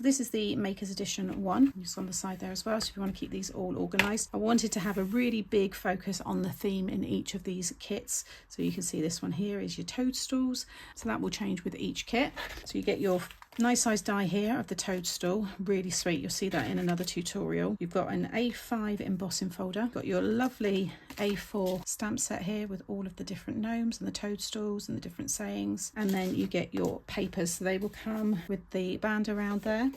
This is the Maker's Edition one, just on the side there as well, so if you want to keep these all organised. I wanted to have a really big focus on the theme in each of these kits. So you can see this one here is your toadstools, so that will change with each kit. So you get your nice size die here of the toadstool, really sweet. You'll see that in another tutorial. You've got an A5 embossing folder, got your lovely A4 stamp set here with all of the different gnomes and the toadstools and the different sayings, and then you get your papers. So they will come with the band around there,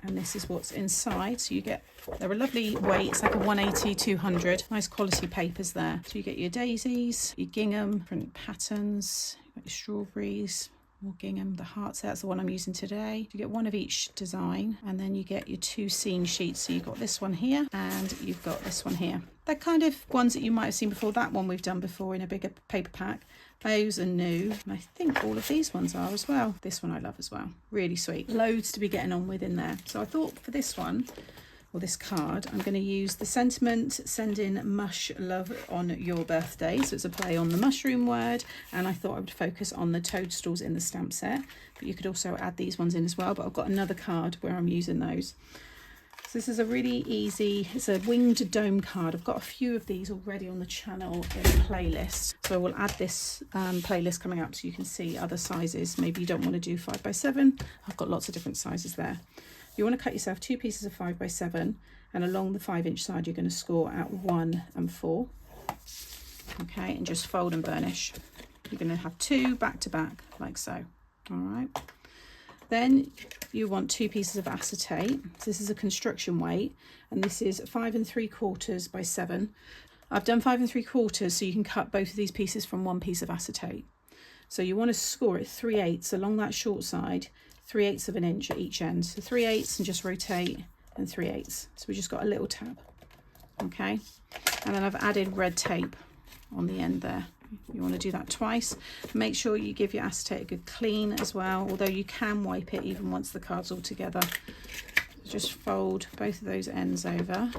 and this is what's inside. So you get, they're a lovely weight, it's like a 180, 200, nice quality papers there. So you get your daisies, your gingham, different patterns, you've got your strawberries, more gingham, the hearts, that's the one I'm using today. You get one of each design, and then you get your 2 scene sheets. So you've got this one here and you've got this one here. They're kind of ones that you might have seen before. That one we've done before in a bigger paper pack. Those are new, and I think all of these ones are as well. This one I love as well, really sweet. Loads to be getting on with in there. So I thought for this one, or this card, I'm going to use the sentiment, send in mush love on your birthday. So it's a play on the mushroom word, and I thought I would focus on the toadstools in the stamp set, but you could also add these ones in as well, but I've got another card where I'm using those. So this is a really easy, it's a winged dome card. I've got a few of these already on the channel in a playlist, so I will add this playlist coming up so you can see other sizes. Maybe you don't want to do 5x7, I've got lots of different sizes there. You want to cut yourself 2 pieces of 5x7, and along the 5-inch side you're going to score at 1 and 4. Okay, and just fold and burnish. You're going to have 2 back to back like so. All right. Then you want 2 pieces of acetate. So this is a construction weight, and this is 5 3/4 by 7. I've done 5 3/4 so you can cut both of these pieces from 1 piece of acetate. So you want to score it 3/8 along that short side, 3/8 of an inch at each end. So 3/8 and just rotate, and 3/8. So we just got a little tab. Okay, and then I've added red tape on the end there. You want to do that twice. Make sure you give your acetate a good clean as well, although you can wipe it even once the card's all together. Just fold both of those ends over.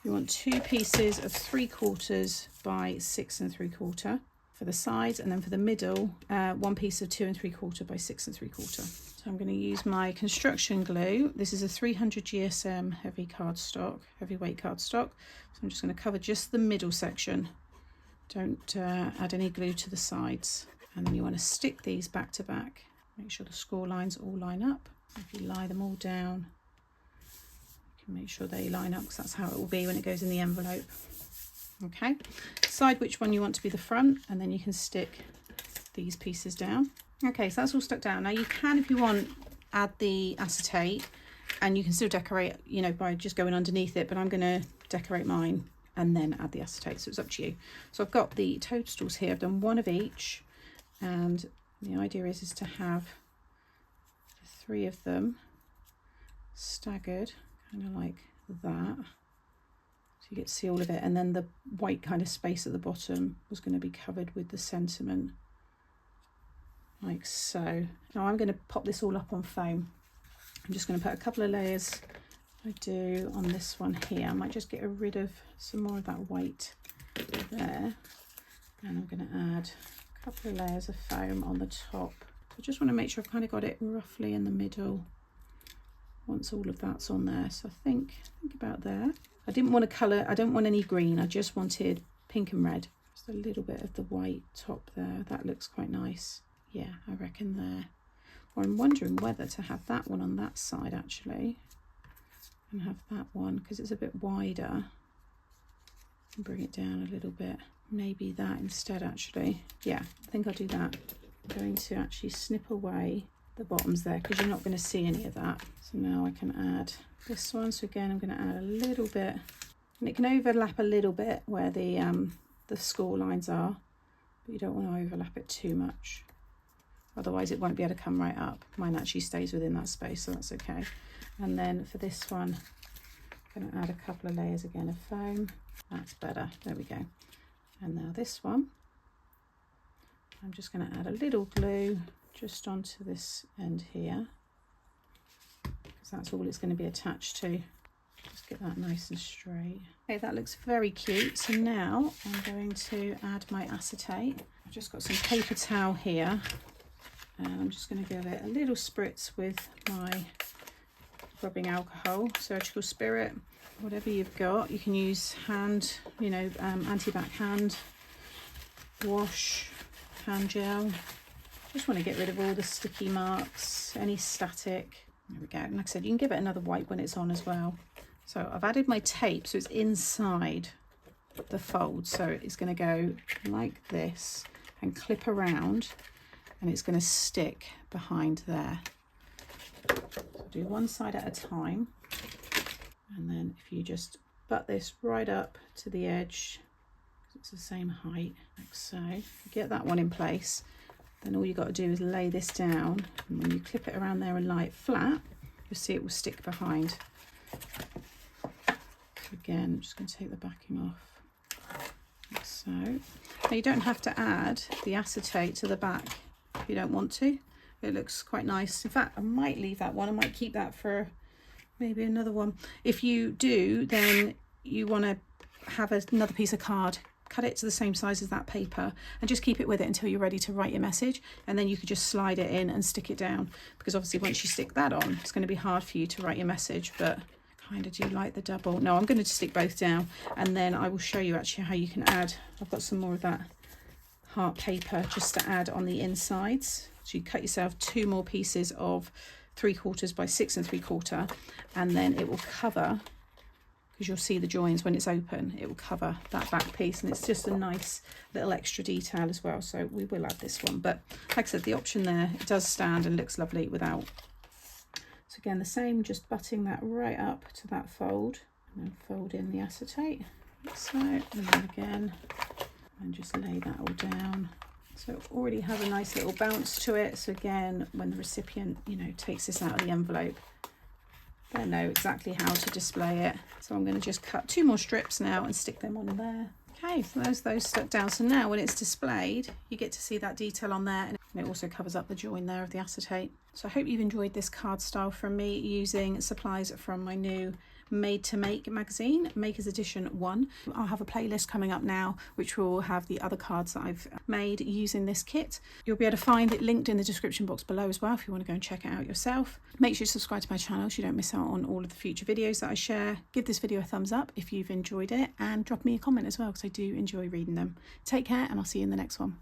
You want 2 pieces of 3/4 by 6 3/4 for the sides, and then for the middle 1 piece of 2 3/4 by 6 3/4. So I'm going to use my construction glue. This is a 300 GSM heavy cardstock, heavyweight cardstock. So I'm just going to cover just the middle section. Don't add any glue to the sides. And then you want to stick these back to back. Make sure the score lines all line up. If you lie them all down, you can make sure they line up, because that's how it will be when it goes in the envelope. Okay, decide which one you want to be the front, and then you can stick these pieces down. Okay, so that's all stuck down. Now you can, if you want, add the acetate, and you can still decorate, you know, by just going underneath it, but I'm going to decorate mine and then add the acetate, so it's up to you. So I've got the toadstools here. I've done 1 of each, and the idea is to have 3 of them staggered, kind of like that. So you get to see all of it, and then the white kind of space at the bottom was going to be covered with the sentiment, like so. Now I'm going to pop this all up on foam. I'm just going to put a couple of layers I do on this one here. I might just get rid of some more of that white there, and I'm going to add a couple of layers of foam on the top. So I just want to make sure I've kind of got it roughly in the middle once all of that's on there. So I think about there. I didn't want to colour, I don't want any green, I just wanted pink and red. Just a little bit of the white top there. That looks quite nice. Yeah, I reckon there. Or I'm wondering whether to have that one on that side actually, and have that one, because it's a bit wider, and bring it down a little bit. Maybe that instead actually. Yeah, I think I'll do that. I'm going to actually snip away the bottoms there, because you're not going to see any of that. So now I can add this one. So again, I'm going to add a little bit, and it can overlap a little bit where the score lines are, but you don't want to overlap it too much, otherwise it won't be able to come right up. Mine actually stays within that space, so that's okay. And then for this one, I'm going to add a couple of layers again of foam. That's better. There we go. And now this one, I'm just going to add a little glue just onto this end here, because that's all it's going to be attached to. Just get that nice and straight. Okay, that looks very cute. So now I'm going to add my acetate. I've just got some paper towel here, and I'm just going to give it a little spritz with my rubbing alcohol, surgical spirit, whatever you've got. You can use hand, you know, anti-backhand wash, hand gel. Just want to get rid of all the sticky marks, any static. There we go. And like I said, you can give it another wipe when it's on as well. So I've added my tape, so it's inside the fold. So it's going to go like this and clip around, and it's going to stick behind there. So do one side at a time, and then if you just butt this right up to the edge, it's the same height, like so. Get that one in place, then all you got to do is lay this down, and when you clip it around there and lie it flat, you'll see it will stick behind. So again, I'm just going to take the backing off, like so. Now you don't have to add the acetate to the back if you don't want to. It looks quite nice. In fact, I might leave that one. I might keep that for maybe another one. If you do, then you want to have another piece of card, cut it to the same size as that paper, and just keep it with it until you're ready to write your message, and then you could just slide it in and stick it down, because obviously once you stick that on, it's going to be hard for you to write your message. But I kind of do like the double. No, I'm going to stick both down, and then I will show you actually how you can add. I've got some more of that heart paper just to add on the insides. So you cut yourself 2 more pieces of 3/4 by 6 3/4, and then it will cover, because you'll see the joins when it's open, it will cover that back piece, and it's just a nice little extra detail as well. So we will add this one, but like I said, the option there, it does stand and looks lovely without. So again, the same, just butting that right up to that fold, and then fold in the acetate, like so, and then again, and just lay that all down. So it already has a nice little bounce to it. So again, when the recipient, you know, takes this out of the envelope, they know exactly how to display it. So I'm going to just cut 2 more strips now and stick them on there. Okay, so those stuck down. So now when it's displayed, you get to see that detail on there, and it also covers up the join there of the acetate. So I hope you've enjoyed this card style from me using supplies from my new Made to Make magazine, Maker's Edition 1. I'll have a playlist coming up now which will have the other cards that I've made using this kit. You'll be able to find it linked in the description box below as well if you want to go and check it out yourself. Make sure you subscribe to my channel so you don't miss out on all of the future videos that I share. Give this video a thumbs up if you've enjoyed it, and drop me a comment as well because I do enjoy reading them. Take care, and I'll see you in the next one.